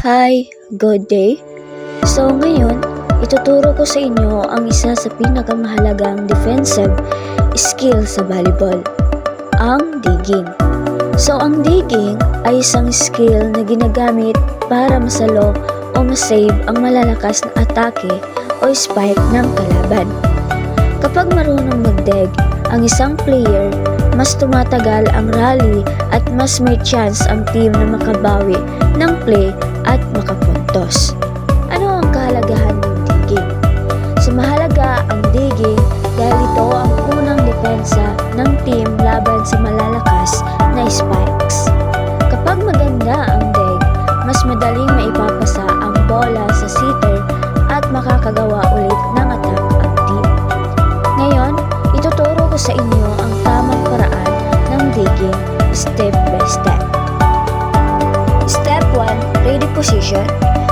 Hi, good day. So ngayon, ituturo ko sa inyo ang isa sa pinakamahalagang defensive skill sa volleyball, ang digging. So ang digging ay isang skill na ginagamit para masalo o masave ang malalakas na atake o spike ng kalaban. Kapag marunong mag-dig ang isang player, mas tumatagal ang rally at mas may chance ang team na makabawi ng play at makapuntos. Ano ang kahalagahan ng digging? So mahalaga ang digging dahil ito ang unang depensa ng team laban sa malalakas na spikes. Kapag maganda ang dig, mas madaling maipapasa ang bola sa sitter at makakagawa ulit ng attack ang team. Ngayon, ituturo ko sa inyo ang tamang paraan ng digging step by step. Step 1, ready position.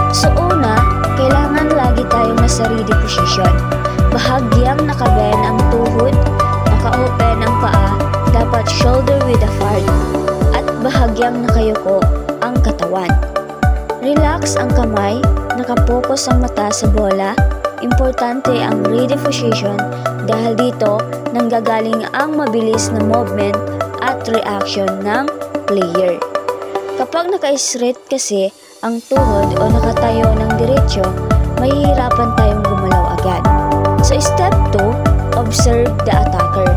So una, kailangan lagi tayong nasa ready position. Bahagyang nakabend ang tuhod, naka-open ang paa, dapat shoulder width apart, at bahagyang nakayuko ang katawan. Relax ang kamay, nakapokus ang mata sa bola. Importante ang ready position dahil dito nanggagaling ang mabilis na movement at reaction ng player. Kapag naka-straight kasi ang tuhod o nakatayo ng diretsyo, mahihirapan tayong gumalaw agad. So step 2, observe the attacker.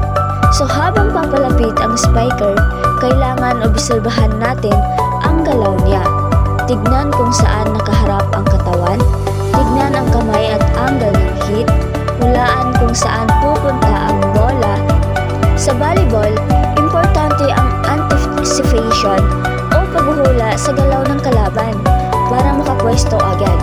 So habang papalapit ang spiker, kailangan obserbahan natin ang galaw niya. Tignan kung saan nakaharap ang katawan, tignan ang kamay at angle ng hit, hulaan kung saan pupunta ang bola. Sa volleyball, importante ang anticipation o paghuhula sa galaw ng kalaban para makapwesto agad.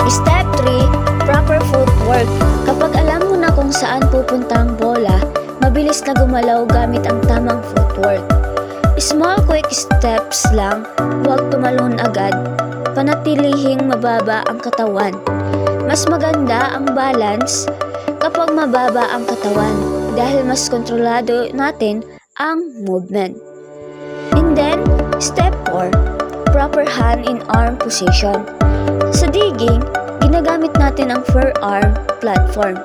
Step 3, proper footwork. Kapag alam mo na kung saan pupunta ang bola, mabilis na gumalaw gamit ang tamang footwork. Small quick steps lang, huwag tumalon agad, panatilihing mababa ang katawan. Mas maganda ang balance kapag mababa ang katawan dahil mas kontrolado natin ang movement. And then, step 4, proper hand in arm position. Sa digging, ginagamit natin ang forearm platform.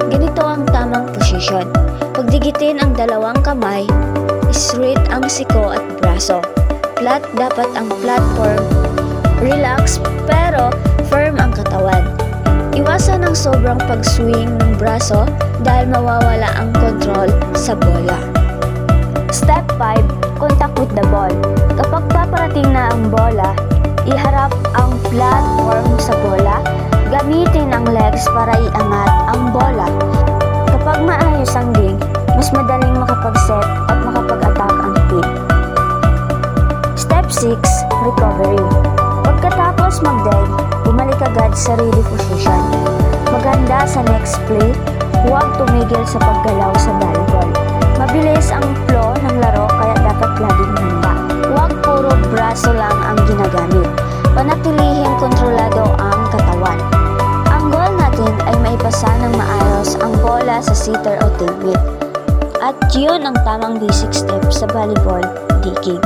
Ganito ang tamang position. Pagdigitin ang dalawang kamay, straight ang siko at braso. Flat dapat ang platform. Relax pero firm ang katawan. Iwasan ang sobrang pag-swing ng braso dahil mawawala ang control sa bola. Step 5, contact with the ball. Kapag paparating na ang bola, iharap ang platform sa bola. Gamitin ang legs para iangat ang bola. Kapag maayos ang dig, mas madaling makapag-set at makapag-attack ang team. Step 6, recovery. Pagkatapos mag-dig, bumalik agad sa ready position. Maganda sa next play, huwag tumigil sa paggalaw sa volleyball. Mabilis ang flow ng laro kaya dapat laging handa. Huwag puro braso lang ang ginagamit. Panatilihing kontrolado ang katawan. Ang goal natin ay maipasa ng maayos ang bola sa sitter o teammate. At yun ang tamang basic step sa volleyball digging.